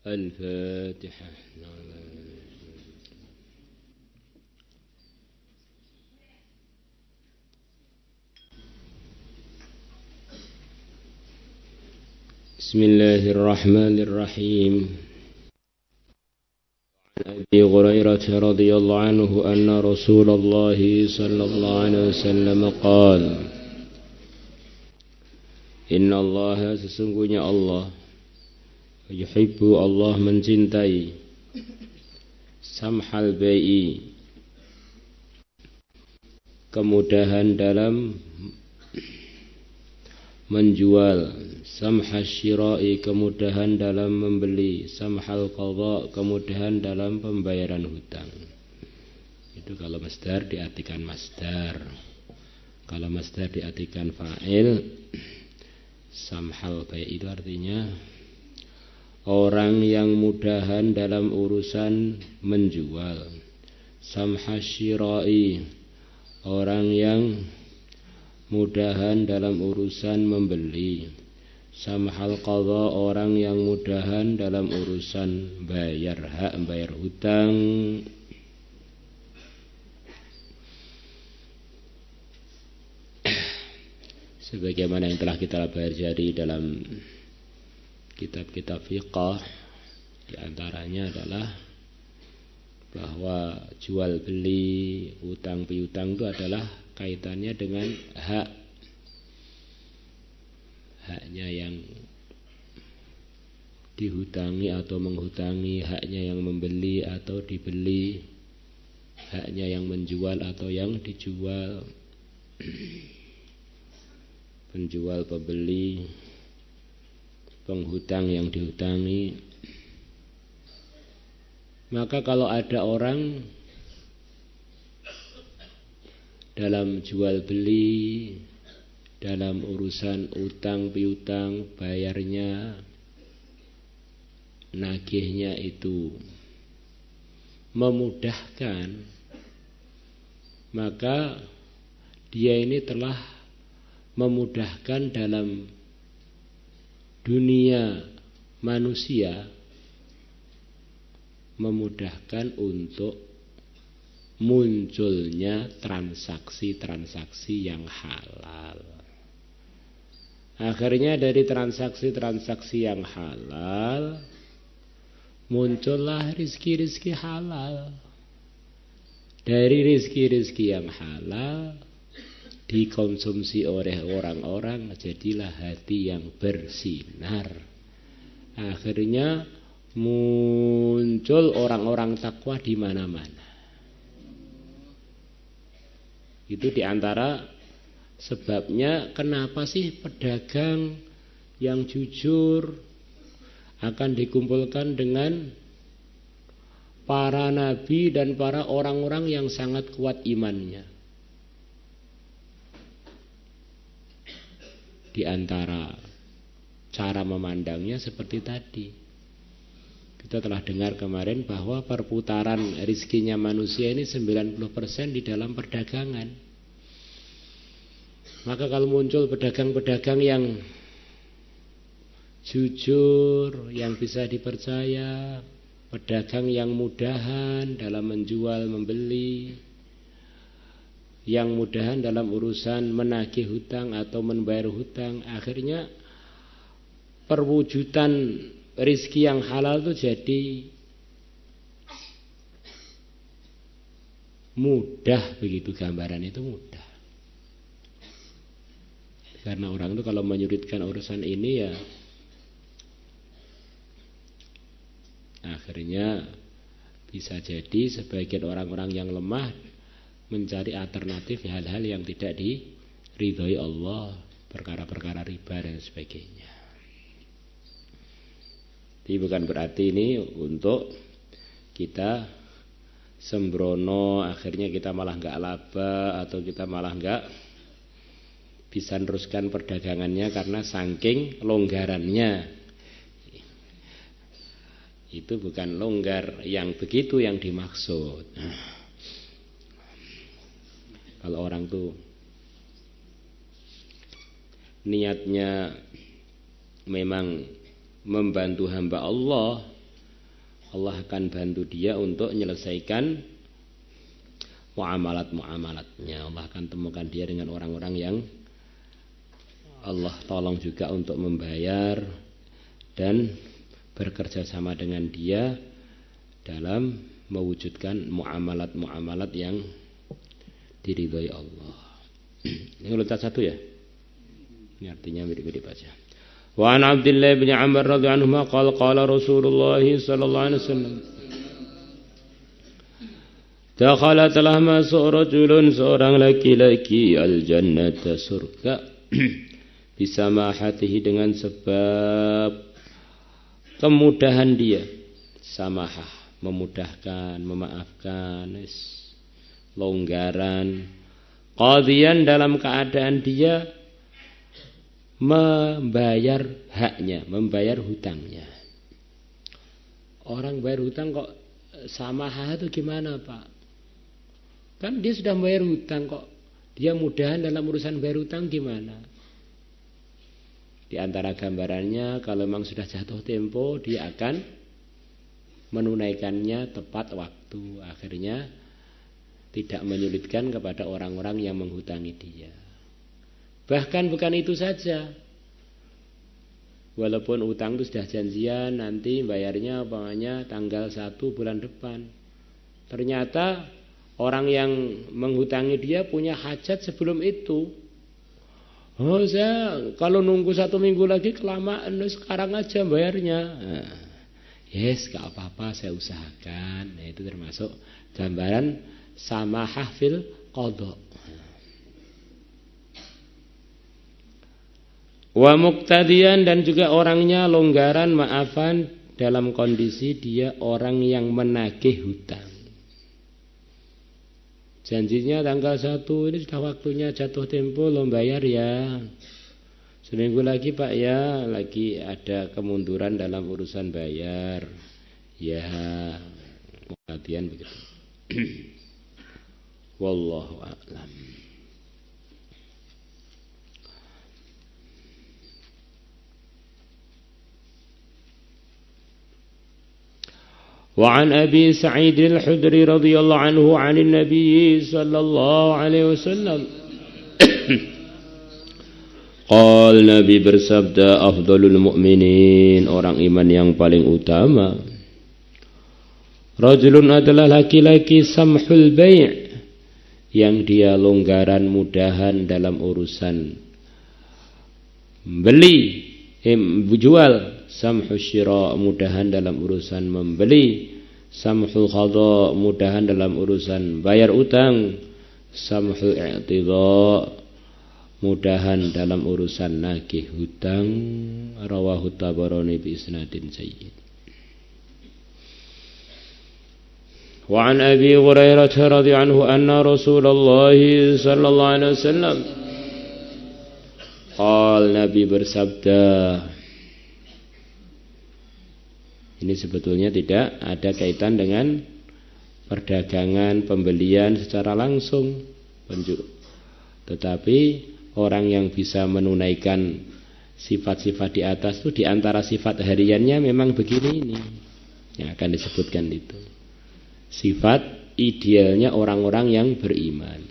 الفاتحة. بسم الله الرحمن الرحيم. عن أبي هريرة رضي الله عنه أن رسول الله صلى الله عليه وسلم قال إن الله sesungguhnya Allah yuhibbu Allah mencintai samhal bai'i kemudahan dalam menjual, samhal syira'i kemudahan dalam membeli, samhal qadha kemudahan dalam pembayaran hutang. Itu kalau masdar diartikan masdar. Kalau masdar diartikan fa'il, samhal bai' itu artinya orang yang mudahan dalam urusan menjual. Samhal syira'i orang yang mudahan dalam urusan membeli. Samhal qadha orang yang mudahan dalam urusan bayar hak, bayar hutang. Sebagaimana yang telah kita pelajari dalam kitab-kitab fiqh, di antaranya adalah bahwa jual beli, utang piutang itu adalah kaitannya dengan haknya yang dihutangi atau menghutangi, haknya yang membeli atau dibeli, haknya yang menjual atau yang dijual, penjual, pembeli, penghutang yang dihutangi. Maka kalau ada orang dalam jual beli, dalam urusan utang piutang, bayarnya, nagihnya itu memudahkan, maka dia ini telah memudahkan dalam dunia manusia, memudahkan untuk munculnya transaksi-transaksi yang halal. Akhirnya dari transaksi-transaksi yang halal muncullah rizki-rizki halal. Dari rizki-rizki yang halal dikonsumsi oleh orang-orang, jadilah hati yang bersinar. Akhirnya muncul orang-orang takwa di mana-mana. Itu diantara sebabnya kenapa sih pedagang yang jujur akan dikumpulkan dengan para nabi dan para orang-orang yang sangat kuat imannya. Di antara cara memandangnya seperti tadi. Kita telah dengar kemarin bahwa perputaran rizkinya manusia ini 90% di dalam perdagangan. Maka kalau muncul pedagang-pedagang yang jujur, yang bisa dipercaya, pedagang yang mudahan dalam menjual, membeli, yang mudahan dalam urusan menagih hutang atau membayar hutang, akhirnya perwujudan rizki yang halal itu jadi mudah, begitu gambaran itu mudah. Karena orang itu kalau menyulitkan urusan ini ya akhirnya bisa jadi sebagian orang-orang yang lemah mencari alternatif hal-hal yang tidak diridhoi Allah, perkara-perkara riba dan sebagainya. Jadi bukan berarti ini untuk kita sembrono, akhirnya kita malah nggak laba atau kita malah nggak bisa teruskan perdagangannya karena saking longgarannya. Itu bukan longgar yang begitu yang dimaksud. Kalau orang tuh niatnya memang membantu hamba Allah, Allah akan bantu dia untuk menyelesaikan muamalatnya. Allah akan temukan dia dengan orang-orang yang Allah tolong juga untuk membayar dan bekerja sama dengan dia dalam mewujudkan muamalat yang diridhoi Allah. Ini urutan satu ya. Ini artinya mirip-mirip aja. Wa an Abdullah bin Amr radhiyallahu anhu qala Rasulullah sallallahu alaihi wasallam dakhala telah masuk rajulun seorang laki-laki al-jannata surga bisa mahatihi dengan sebab kemudahan dia samahah memudahkan memaafkan longgaran qadiyan dalam keadaan dia membayar haknya, membayar hutangnya. Orang bayar hutang kok samahah itu gimana Pak? Kan dia sudah membayar hutang kok dia mudahan dalam urusan bayar hutang gimana? Di antara gambarannya kalau memang sudah jatuh tempo dia akan menunaikannya tepat waktu. Akhirnya tidak menyulitkan kepada orang-orang yang menghutangi dia. Bahkan bukan itu saja. Walaupun utang itu sudah janjian nanti bayarnya umpamanya tanggal 1 bulan depan. Ternyata orang yang menghutangi dia punya hajat sebelum itu. Oh saya kalau nunggu 1 minggu lagi kelamaan, sekarang aja bayarnya. Nah, yes, gak apa-apa saya usahakan. Nah, itu termasuk gambaran samahah fil qadha. Wa muqtadiyan dan juga orangnya longgaran maafan dalam kondisi dia orang yang menagih hutang. Janjinya tanggal 1 ini sudah waktunya jatuh tempo lo bayar ya. Seminggu lagi Pak ya, lagi ada kemunduran dalam urusan bayar. Ya, muqtadiyan begitu. Wallahu a'lam. وعن أبي سعيد الخدري رضي الله عنه عن النبي صلى الله عليه وسلم قال Nabi bersabda afdalul mu'minin orang iman yang paling utama rajulun adalah laki-laki samhul bai' yang dia longgaran mudahan dalam urusan beli jual samhul syira mudahan dalam urusan membeli, samhul qadha mudahan dalam urusan bayar utang, samhul i'tidha mudahan dalam urusan nagih hutang. Rawahu Tabarani bi isnadin sayyid. Wa an Abi Hurairah radhiyallahu anhu anna Rasulullah sallallahu alaihi wasallam Nabi bersabda. Ini sebetulnya tidak ada kaitan dengan perdagangan, pembelian secara langsung. Tetapi orang yang bisa menunaikan sifat-sifat di atas itu di antara sifat hariannya memang begini ini. Yang akan disebutkan itu. Sifat idealnya orang-orang yang beriman.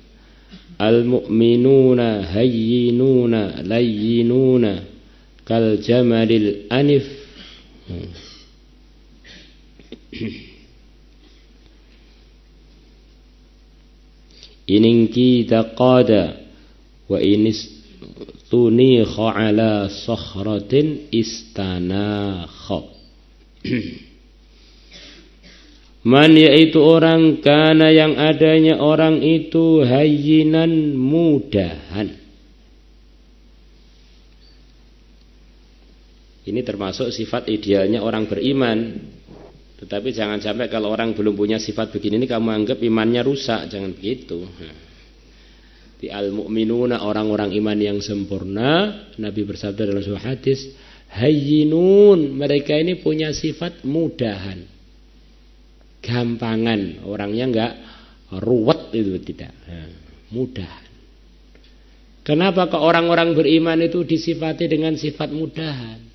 Al-mu'minuna hayyinuna layyinuna kal jamalil anif. Ininki taqada wa inis tunikha ala sakhratin istanakha. Man yaitu orang kana yang adanya orang itu hayyinan mudahan. Ini termasuk sifat idealnya orang beriman. Tetapi jangan sampai kalau orang belum punya sifat begini ini kamu anggap imannya rusak, jangan begitu. Di al-mu'minuna orang-orang iman yang sempurna, Nabi bersabda dalam sebuah hadis, hayyinun, mereka ini punya sifat mudahan. Gampangan, orangnya enggak ruwet itu tidak. Mudahan. Kenapa kok orang-orang beriman itu disifati dengan sifat mudahan?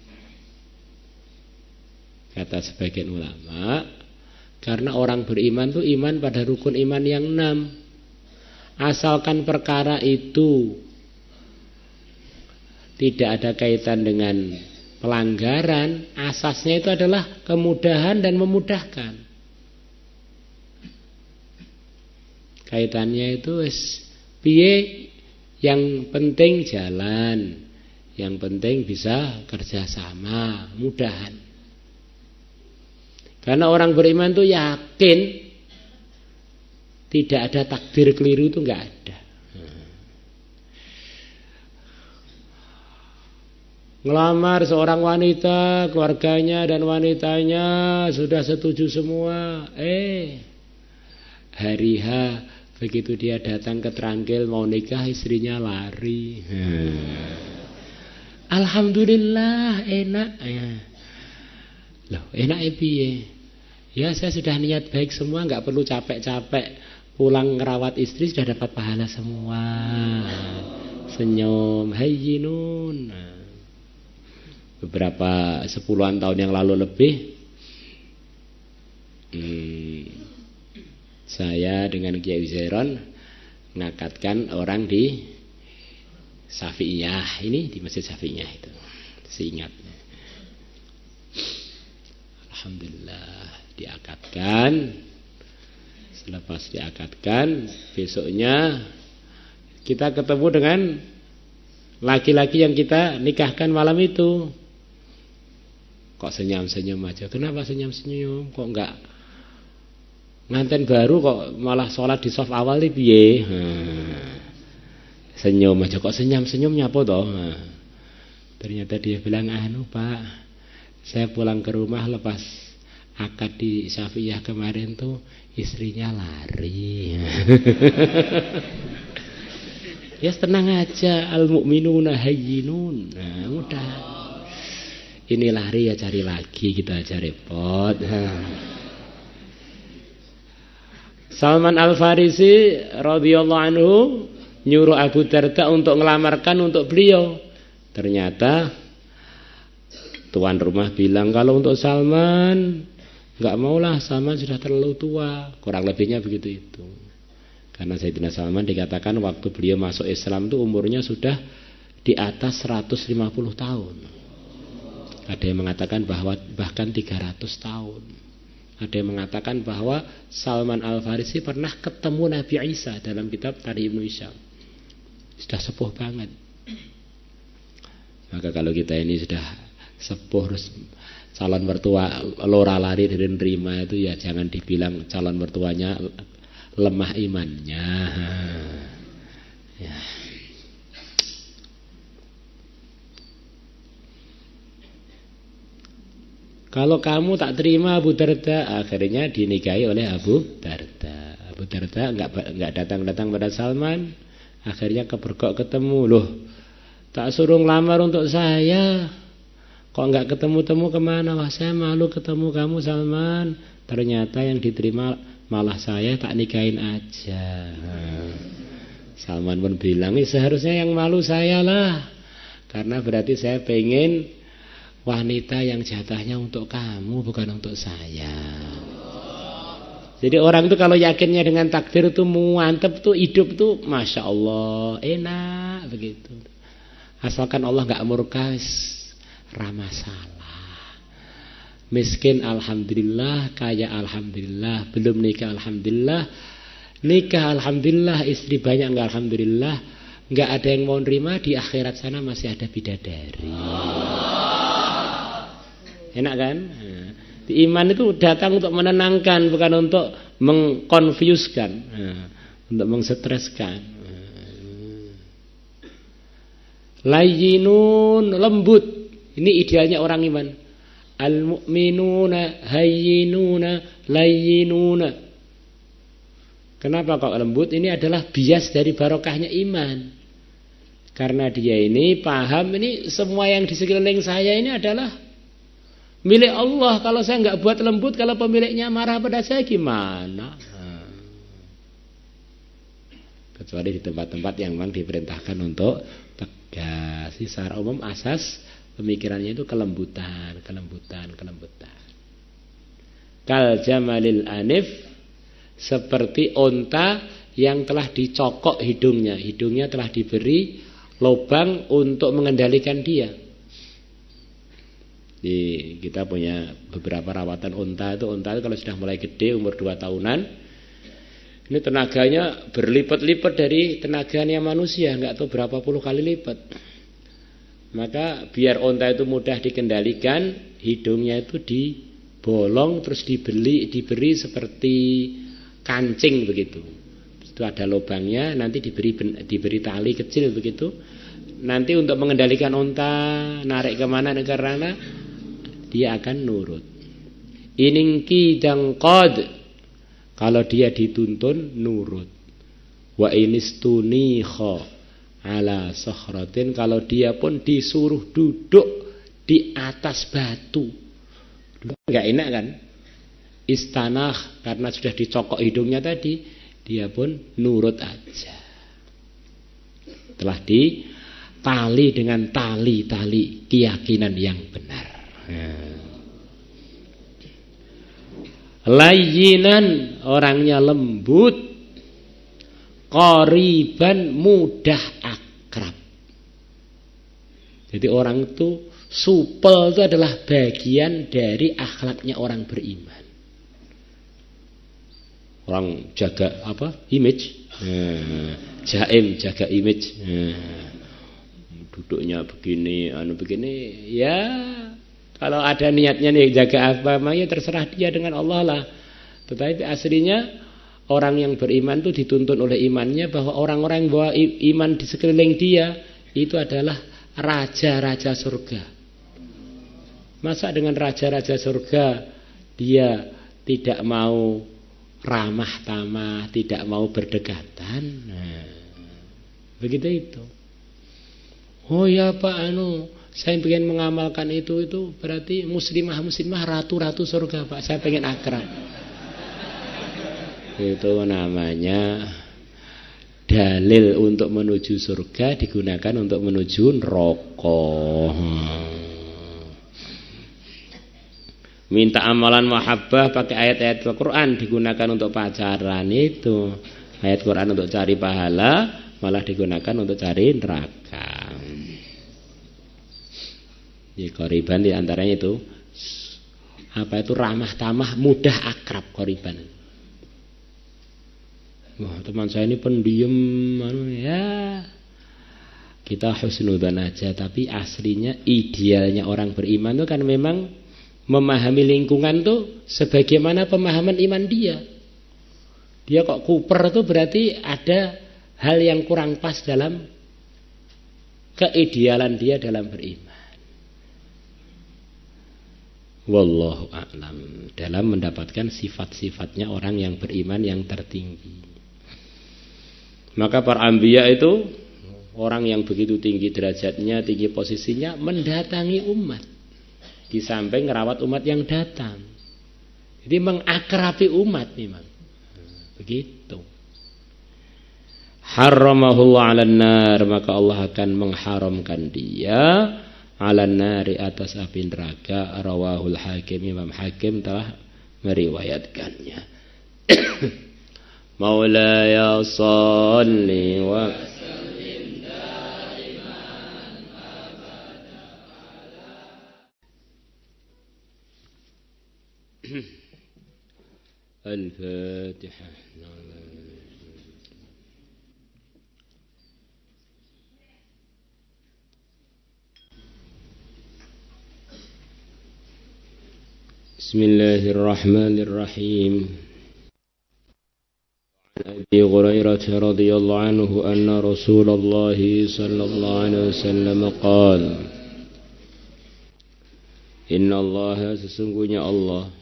Kata sebagian ulama, Karena orang beriman itu iman pada rukun iman yang 6. Asalkan perkara itu tidak ada kaitan dengan pelanggaran, asasnya itu adalah kemudahan dan memudahkan. Kaitannya itu piye, yang penting jalan, yang penting bisa kerjasama, mudahan. Karena orang beriman itu yakin tidak ada takdir keliru, itu enggak ada. Ngelamar seorang wanita, keluarganya dan wanitanya sudah setuju semua. Hari H begitu dia datang ke Trangkil mau nikah, istrinya lari. Alhamdulillah enak ya. Loh, enak piye? Ya saya sudah niat baik semua, enggak perlu capek-capek. Pulang ngerawat istri sudah dapat pahala semua. Senyum, hayyinun. Beberapa 10-an tahun yang lalu lebih, saya dengan Kiai Zairon ngakatkan orang di Syafi'iyah, ini di Masjid Syafi'iyah itu, seingat. Alhamdulillah diakatkan. Selepas diakatkan, besoknya kita ketemu dengan laki-laki yang kita nikahkan malam itu. Kok senyum-senyum aja? Kenapa senyum-senyum? Kok enggak nganten baru, kok malah sholat di saf awal nih piye? Senyum aja, kok senyum-senyum nyapa toh? Ternyata dia bilang, Pak, saya pulang ke rumah lepas akad di Syafi'iyah kemarin tuh istrinya lari. Ya tenang aja, al-mu'minuna hayyinun. Udah. Ini lari ya cari lagi, kita aja repot. Salman Al-Farisi radhiyallahu anhu nyuruh Abu Darda untuk ngelamarkan untuk beliau. Ternyata tuan rumah bilang, kalau untuk Salman enggak maulah, Salman sudah terlalu tua. Kurang lebihnya begitu itu. Karena Sayyidina Salman dikatakan waktu beliau masuk Islam itu umurnya sudah di atas 150 tahun. Ada yang mengatakan bahwa bahkan 300 tahun. Ada yang mengatakan bahwa Salman Al-Farisi pernah ketemu Nabi Isa dalam kitab Tarikh Ibnu Hisham. Sudah sepuh banget. Maka kalau kita ini sudah sepuh, calon mertua lora lari dari nerima itu, ya jangan dibilang calon mertuanya lemah imannya. Ya. Kalau kamu tak terima Abu Darda, akhirnya dinikahi oleh Abu Darda. Abu Darda enggak datang-datang pada Salman, akhirnya keberkok ketemu. Loh, tak suruh ngelamar untuk saya, kok enggak ketemu-temu kemana? Wah, saya malu ketemu kamu Salman. Ternyata yang diterima malah saya, tak nikahin aja. Salman pun bilang, seharusnya yang malu saya lah, karena berarti saya pengen wanita yang jatahnya untuk kamu, bukan untuk saya. Jadi orang itu kalau yakinnya dengan takdir itu mantep tuh, hidup tuh Masya Allah enak begitu. Asalkan Allah gak murka, ramasalah. Miskin alhamdulillah, kaya alhamdulillah, belum nikah alhamdulillah, nikah alhamdulillah, istri banyak enggak alhamdulillah, enggak ada yang mau nerima, di akhirat sana masih ada bidadari. Enak kan? Iman itu datang untuk menenangkan, bukan untuk mengkonfuskan, untuk mengstreskan. Layyinun, lembut. Ini idealnya orang iman. Al-mu'minuna hayyinuna layyinuna. Kenapa kok lembut? Ini adalah bias dari barokahnya iman. Karena dia ini paham, ini semua yang di sekeliling saya ini adalah milik Allah. Kalau saya enggak buat lembut, kalau pemiliknya marah pada saya gimana? Kecuali di tempat-tempat yang memang diperintahkan untuk tegas. Secara umum asas pemikirannya itu kelembutan. kal jamalil anif, seperti onta yang telah dicokok hidungnya. Hidungnya telah diberi lubang untuk mengendalikan dia. Kita punya beberapa rawatan onta itu kalau sudah mulai gede, umur 2 tahunan, ini tenaganya berlipat-lipat dari tenaganya manusia, nggak tahu berapa puluh kali lipat. Maka biar onta itu mudah dikendalikan, hidungnya itu dibolong terus diberi seperti kancing begitu. Itu ada lubangnya, nanti diberi tali kecil begitu. Nanti untuk mengendalikan onta, narik kemana negarana, dia akan nurut. Iningki dangqad, kalau dia dituntun nurut. Wa inistuniha ala sakhratin, kalau dia pun disuruh duduk di atas batu, enggak enak kan? Istanah, karena sudah dicokok hidungnya tadi, dia pun nurut aja. Telah ditali dengan tali-tali keyakinan yang benar. Layyinan, orangnya lembut, qariban, mudah akrab. Jadi orang itu supel, itu adalah bagian dari akhlaknya orang beriman. Orang jaga image, jaim, jaga image, duduknya begini, begini, ya kalau ada niatnya nih jaga apa, ya terserah dia dengan Allah lah. Tetapi aslinya orang yang beriman itu dituntun oleh imannya bahwa orang-orang yang bawa iman di sekeliling dia itu adalah raja-raja surga. Masa dengan raja-raja surga dia tidak mau ramah tamah, tidak mau berdekatan? Nah, begitu itu. Oh ya Pak, saya pengen mengamalkan itu berarti muslimah ratu-ratu surga Pak. Saya pengen akrab. Itu namanya dalil untuk menuju surga digunakan untuk menuju neraka. Minta amalan mahabbah pakai ayat-ayat Al-Quran digunakan untuk pacaran itu. Ayat Quran untuk cari pahala malah digunakan untuk cari neraka. Jadi qariban di antaranya itu ramah tamah, mudah akrab qariban. Wah, teman saya ini pendiam, ya kita husnudzan aja. Tapi aslinya idealnya orang beriman itu kan memang memahami lingkungan tuh sebagaimana pemahaman iman dia. Dia kok kuper tuh berarti ada hal yang kurang pas dalam keidealan dia dalam beriman. Wallahu a'lam, dalam mendapatkan sifat-sifatnya orang yang beriman yang tertinggi. Maka para anbiya itu orang yang begitu tinggi derajatnya, tinggi posisinya, mendatangi umat di samping merawat umat yang datang. Jadi mengakrabi umat memang. Begitu. Haramahullah 'alan nar, maka Allah akan mengharamkan dia 'alan nari, atas api neraka. Rawahul Hakim, Imam Hakim telah meriwayatkannya. Maulaya salli wa sallim daiman abada ala Al-Fatihah. Bismillahirrahmanirrahim. Abi Hurairah radhiyallahu anhu anna Rasulullah sallallahu alaihi wasallam qala, Inna Allah, sesungguhnya Allah,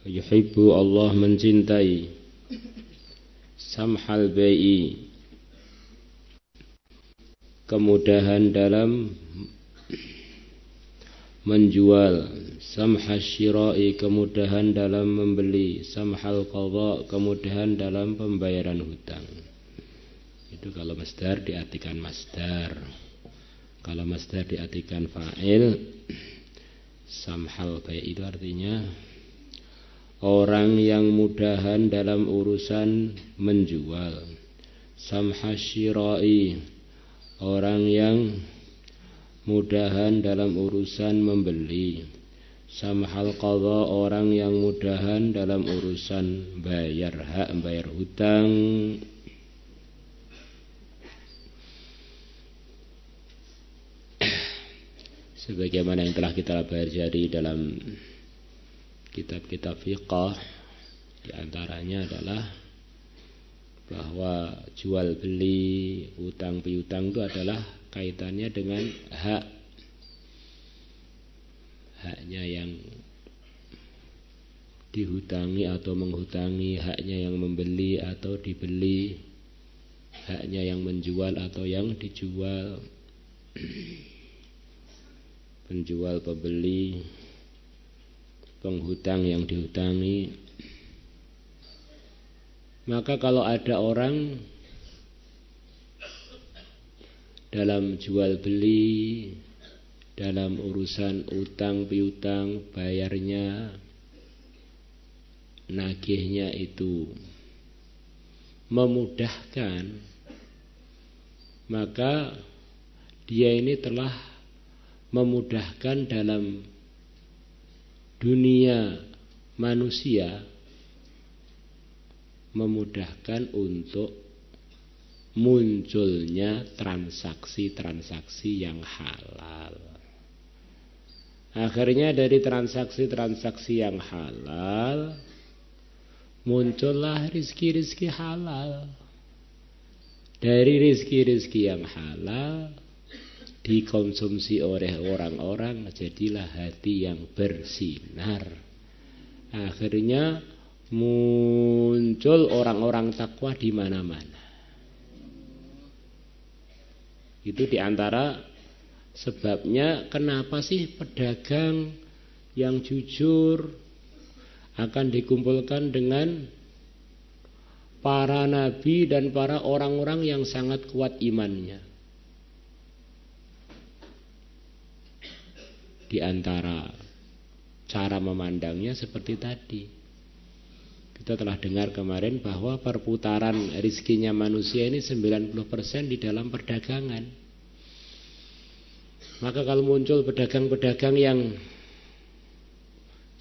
yuhibbu, Allah mencintai, samhal bai'i, kemudahan dalam menjual, samhal syira'i, kemudahan dalam membeli, samhal qadha, kemudahan dalam pembayaran hutang. Itu kalau masdar diartikan masdar. Kalau masdar diartikan fa'il, samhal bai' itu artinya orang yang mudahan dalam urusan menjual. Samhas syira'i, orang yang mudahan dalam urusan membeli. Samhal qadha, orang yang mudahan dalam urusan bayar hak, bayar hutang. Sebagaimana yang telah kita pelajari dalam kitab-kitab fiqh, di antaranya adalah bahwa jual beli, utang piutang itu adalah kaitannya dengan haknya yang dihutangi atau menghutangi, haknya yang membeli atau dibeli, haknya yang menjual atau yang dijual, penjual, pembeli, penghutang yang dihutangi. Maka kalau ada orang dalam jual beli, dalam urusan utang piutang, bayarnya, nagihnya itu memudahkan, maka dia ini telah memudahkan dalam dunia manusia, memudahkan untuk munculnya transaksi-transaksi yang halal. Akhirnya dari transaksi-transaksi yang halal muncullah rizki-rizki halal. Dari rizki-rizki yang halal dikonsumsi oleh orang-orang, jadilah hati yang bersinar. Akhirnya muncul orang-orang takwa di mana-mana. Itu diantara sebabnya kenapa sih pedagang yang jujur akan dikumpulkan dengan para nabi dan para orang-orang yang sangat kuat imannya. Di antara cara memandangnya seperti tadi, kita telah dengar kemarin bahwa perputaran rizkinya manusia ini 90% di dalam perdagangan. Maka kalau muncul pedagang-pedagang yang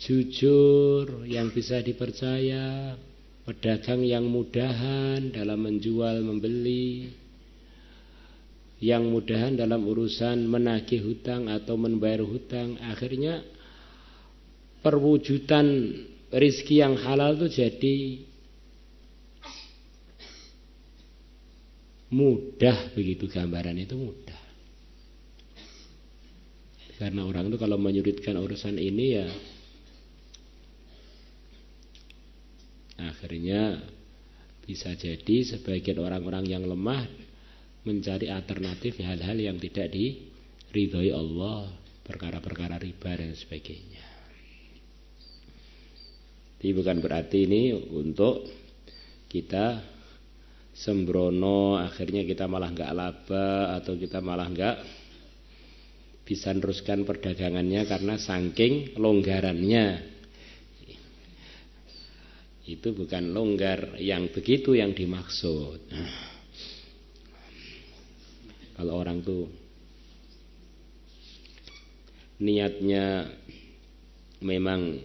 jujur, yang bisa dipercaya, pedagang yang mudahan dalam menjual, membeli, yang mudahan dalam urusan menagih hutang atau membayar hutang, akhirnya perwujudan rizki yang halal itu jadi mudah, begitu gambaran itu mudah. Karena orang itu kalau menyulitkan urusan ini ya akhirnya bisa jadi sebagian orang-orang yang lemah mencari alternatif hal-hal yang tidak diridhoi Allah, perkara-perkara riba dan sebagainya. Tapi bukan berarti ini untuk kita sembrono, akhirnya kita malah nggak laba atau kita malah nggak bisa teruskan perdagangannya karena saking longgarannya. Itu bukan longgar yang begitu yang dimaksud. Kalau orang tuh niatnya memang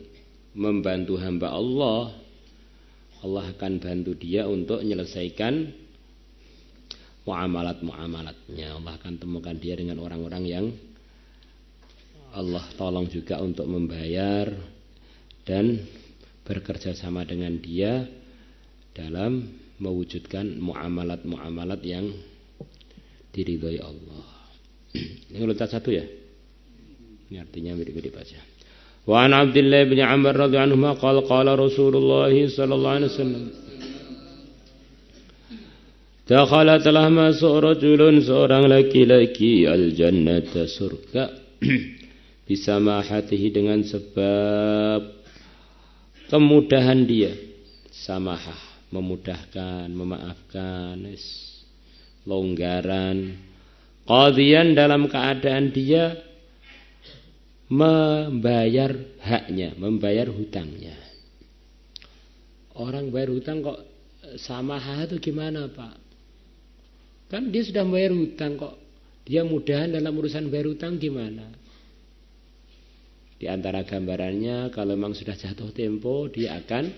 membantu hamba Allah, Allah akan bantu dia untuk menyelesaikan muamalat-muamalatnya. Allah akan temukan dia dengan orang-orang yang Allah tolong juga untuk membayar dan bekerja sama dengan dia dalam mewujudkan muamalat-muamalat yang diridhoi Allah. Ini urutan satu ya. Ini artinya mirip-mirip aja. Wa an Abdullah bin Amr radhiyallahu anhu qala qala Rasulullah sallallahu alaihi wasallam dakhala telah masuk rajulun, seorang laki-laki, al-jannata, surga, bisamahatihi, dengan sebab kemudahan dia. Samahah, memudahkan, memaafkan, longgaran. Qadhiyan, dalam keadaan dia membayar haknya, membayar hutangnya. orang bayar hutang kok samaha itu gimana Pak? Kan dia sudah bayar hutang kok dia mudahan dalam urusan bayar hutang gimana? Di antara gambarannya kalau memang sudah jatuh tempo dia akan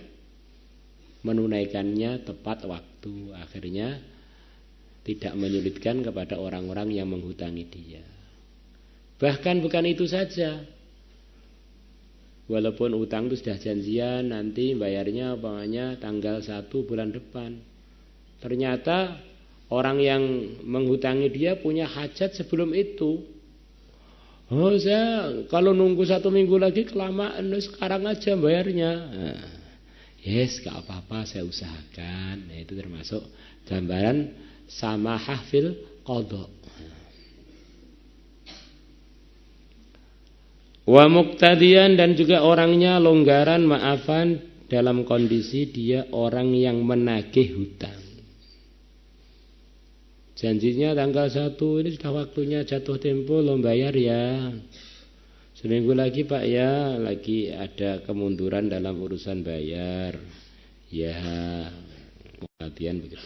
menunaikannya tepat waktu. Akhirnya tidak menyulitkan kepada orang-orang yang menghutangi dia. Bahkan bukan itu saja. Walaupun utang itu sudah janjian nanti bayarnya umpamanya tanggal 1 bulan depan. Ternyata orang yang menghutangi dia punya hajat sebelum itu. Oh saya kalau nunggu 1 minggu lagi kelamaan, sekarang aja bayarnya. Nah, yes, gak apa-apa saya usahakan. Nah, itu termasuk gambaran samahah fil qadha. Wa muqtadiyan, dan juga orangnya longgaran maafan dalam kondisi dia orang yang menagih hutang. Janjinya tanggal 1 ini sudah waktunya jatuh tempo lo bayar ya. Seminggu lagi Pak ya, lagi ada kemunduran dalam urusan bayar. Ya, muqtadiyan begitu.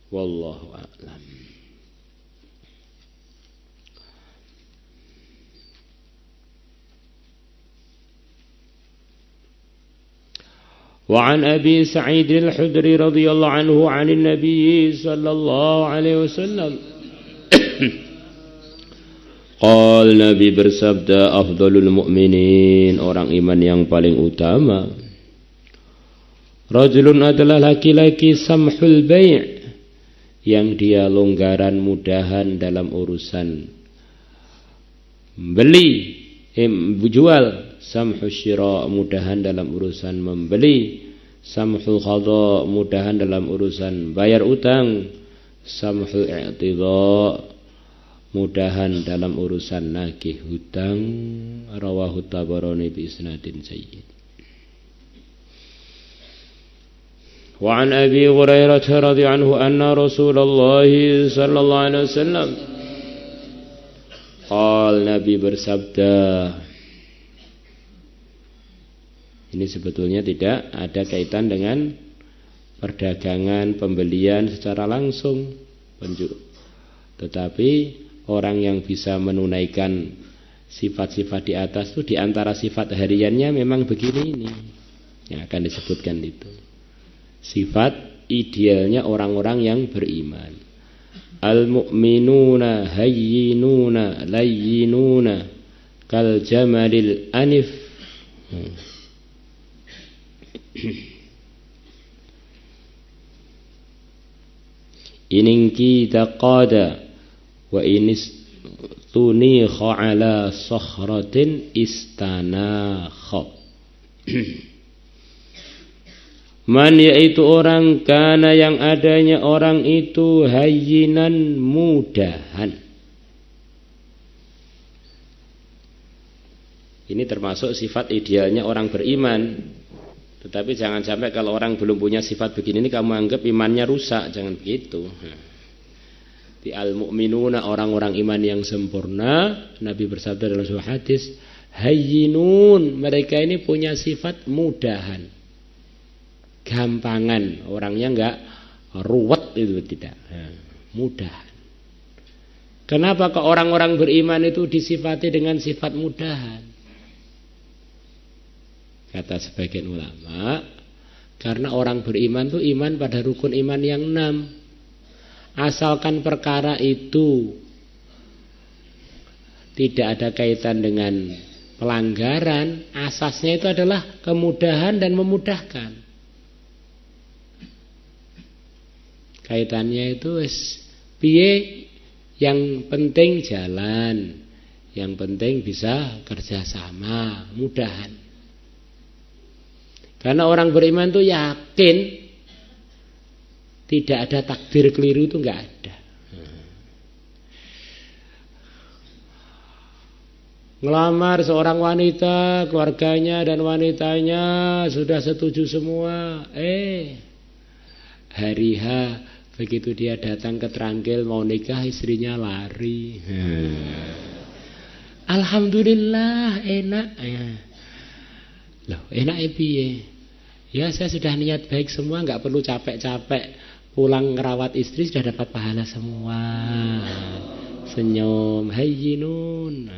Wallahu a'lam. وعن أبي سعيد الخدري رضي الله عنه عن النبي صلى الله عليه وسلم قال Nabi bersabda afdalul mu'minin, orang iman yang paling utama, rajulun adalah laki-laki samhul bai', yang dia longgaran mudahan dalam urusan beli jual, samhul syira mudahan dalam urusan membeli, samhul qadha mudahan dalam urusan bayar utang, samhul i'tidha mudahan dalam urusan nagih hutang. Rawahu Tabarani bi isnadin sayyid. Wa an Abi Hurairah radhiyallahu anhu anna Rasulullah sallallahu alaihi wasallam qala, Nabi bersabda. Ini sebetulnya tidak ada kaitan dengan perdagangan, pembelian secara langsung, tetapi orang yang bisa menunaikan sifat-sifat di atas itu, di antara sifat hariannya memang begini ini yang akan disebutkan itu. Sifat idealnya orang-orang yang beriman. Al-mu'minuna hayyinuna layyinuna kal jamalil anif. Ininki taqada wa inis tunikha ala sakhratin istanakha. Man, yaitu orang kana yang adanya orang itu hayyinan mudahan. Ini termasuk sifat idealnya orang beriman. Tetapi jangan sampai kalau orang belum punya sifat begini ini kamu anggap imannya rusak, jangan begitu. Di al-mu'minuna, orang-orang iman yang sempurna, Nabi bersabda dalam sebuah hadis, hayyinun, mereka ini punya sifat mudahan, gampangan, orangnya enggak ruwet, itu tidak, mudahan. Kenapa kok orang-orang beriman itu disifati dengan sifat mudahan? Kata sebagian ulama, karena orang beriman itu iman pada rukun iman yang 6. Asalkan perkara itu tidak ada kaitan dengan pelanggaran, asasnya itu adalah kemudahan dan memudahkan. Kaitannya itu piye, yang penting jalan, yang penting bisa kerjasama, mudahan. Karena orang beriman itu yakin tidak ada takdir keliru, itu enggak ada. Ngelamar seorang wanita, keluarganya dan wanitanya sudah setuju semua. Hari H begitu dia datang ke Trangkil mau nikah, istrinya lari. Alhamdulillah enak. Loh, enak piye? Ya saya sudah niat baik semua, nggak perlu capek-capek. Pulang ngerawat istri sudah dapat pahala semua. Senyum, hayyinun.